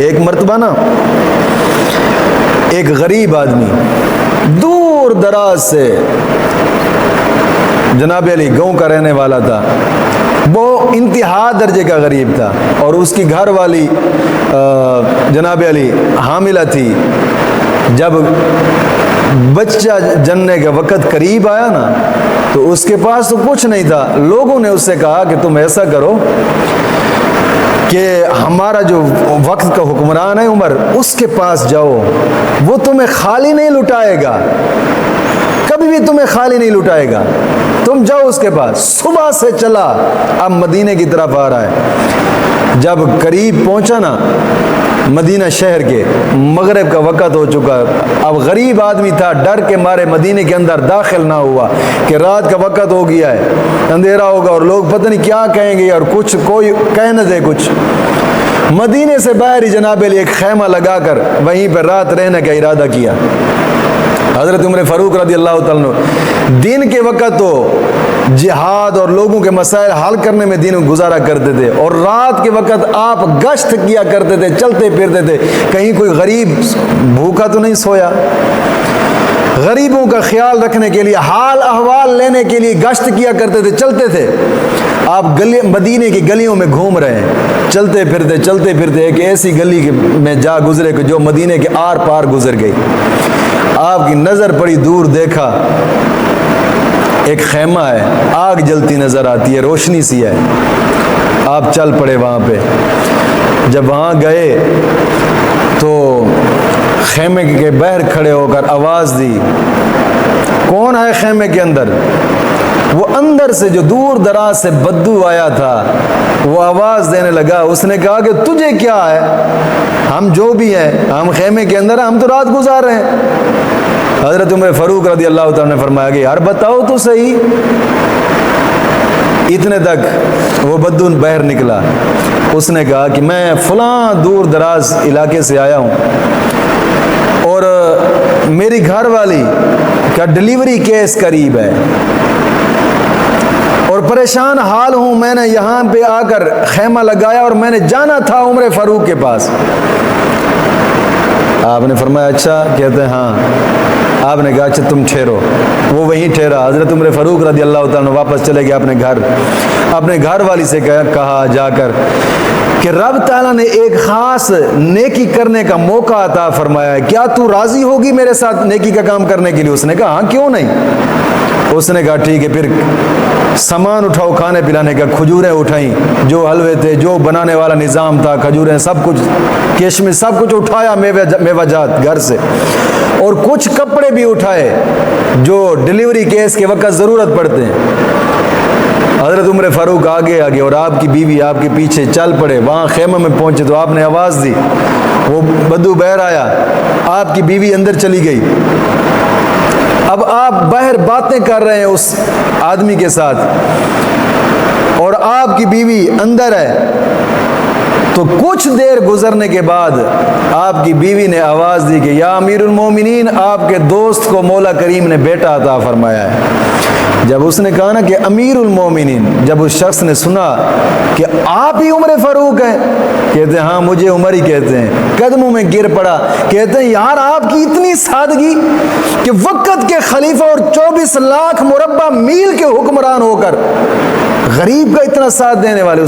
एक मर्तबा ना एक गरीब आदमी दूर दराज से, जनाब अली गाँव का रहने वाला था, वो इंतहा दर्जे का गरीब था और उसकी घर वाली जनाब अली हामिला थी। जब बच्चा जनने का वक़्त करीब आया ना तो उसके पास तो कुछ नहीं था। लोगों ने उससे कहा कि तुम ऐसा करो कि हमारा जो वक्त का हुक्मरान है उमर, उसके पास जाओ, वो तुम्हें खाली नहीं लुटाएगा, कभी भी तुम्हें खाली नहीं लुटाएगा। तुम जाओ उसके पास। सुबह से चला, अब मदीने की तरफ आ रहा है। जब करीब पहुंचा ना मदीना शहर के, मगरिब का वक़्त हो चुका। अब गरीब आदमी था, डर के मारे मदीने के अंदर दाखिल ना हुआ कि रात का वक़्त हो गया है, अंधेरा होगा और लोग पता नहीं क्या कहेंगे और कुछ कोई कह न दे कुछ। मदीने से बाहर ही जनाब अली एक खैमा लगाकर वहीं पर रात रहने का इरादा किया। हज़रत उमर फ़ारूक रज़ी अल्लाह तआला अन्हु दिन के वक़्त तो जिहाद और लोगों के मसाइल हल करने में दिन गुजारा करते थे और रात के वक़्त आप गश्त किया करते थे, चलते फिरते थे, कहीं कोई गरीब भूखा तो नहीं सोया। गरीबों का ख्याल रखने के लिए, हाल अहवाल लेने के लिए गश्त किया करते थे, चलते थे। आप गली मदीने की गलियों में घूम रहे हैं, चलते फिरते एक ऐसी गली में जा गुजरे कि जो मदीने के आर पार गुजर गई। आपकी नज़र पड़ी, दूर देखा एक खैमा है, आग जलती नज़र आती है, रोशनी सी है। आप चल पड़े वहाँ पे। जब वहाँ गए तो खैमे के बाहर खड़े होकर आवाज़ दी, कौन है खैमे के अंदर? वो अंदर से जो दूर दराज से बदबू आया था वो आवाज़ देने लगा। उसने कहा कि तुझे क्या है, हम जो भी हैं, हम खैमे के अंदर हैं, हम तो रात गुजार रहे हैं। हज़रत उमर फ़ारूक रज़ी अल्लाह तआला ने फरमाया कि यार बताओ तो सही। इतने तक वो बद्दू बाहर निकला। उसने कहा कि मैं फ़लाँ दूर दराज इलाके से आया हूँ और मेरी घर वाली का डिलीवरी केस करीब है और परेशान हाल हूँ। मैंने यहाँ पे आकर खैमा लगाया और मैंने जाना था उमर फ़ारूक के पास। आपने फरमाया अच्छा? कहते हैं हाँ। आपने कहा अच्छा तुम ठहरो। वो वहीं ठहरा। हज़रत उमर फ़ारूक रज़ी अल्लाह तआला अन्हु वापस चले गए अपने घर। अपने घर वाली से कहा जाकर कि रब ताला ने एक ख़ास नेकी करने का मौका अता फरमाया है, क्या तू राज़ी होगी मेरे साथ नेकी का काम करने के लिए? उसने कहा हाँ क्यों नहीं। उसने कहा ठीक है, फिर सामान उठाओ खाने पिलाने का। खजूरें उठाई, जो हलवे थे, जो बनाने वाला निज़ाम था, खजूरें सब कुछ, किशमिश सब कुछ उठाया, मेवाजात घर से, और कुछ कपड़े भी उठाए जो डिलीवरी केस के वक्त ज़रूरत पड़ते हैं। हज़रत उमर फ़ारूक आगे और आपकी बीवी आपके पीछे चल पड़े। वहाँ खेमे में पहुँचे तो आपने आवाज़ दी, वो बद्दू बाहर आया, आपकी बीवी अंदर चली गई। अब आप बाहर बातें कर रहे हैं उस आदमी के साथ और आपकी बीवी अंदर है। तो कुछ देर गुजरने के बाद आपकी बीवी ने आवाज़ दी कि या अमीरुल मोमिनीन, आपके दोस्त को मौला करीम ने बेटा अता फरमाया है। जब उसने कहा ना कि अमीरुल मोमिनीन, जब उस शख्स ने सुना कि आप ही उमर फ़ारूक हैं, कहते हैं हाँ मुझे उमर ही कहते हैं। कदमों में गिर पड़ा। कहते हैं यार आपकी इतनी सादगी कि वक़्त के खलीफा और 24 लाख मुरब्बा मील के हुक्मरान होकर गरीब का इतना साथ देने वाले।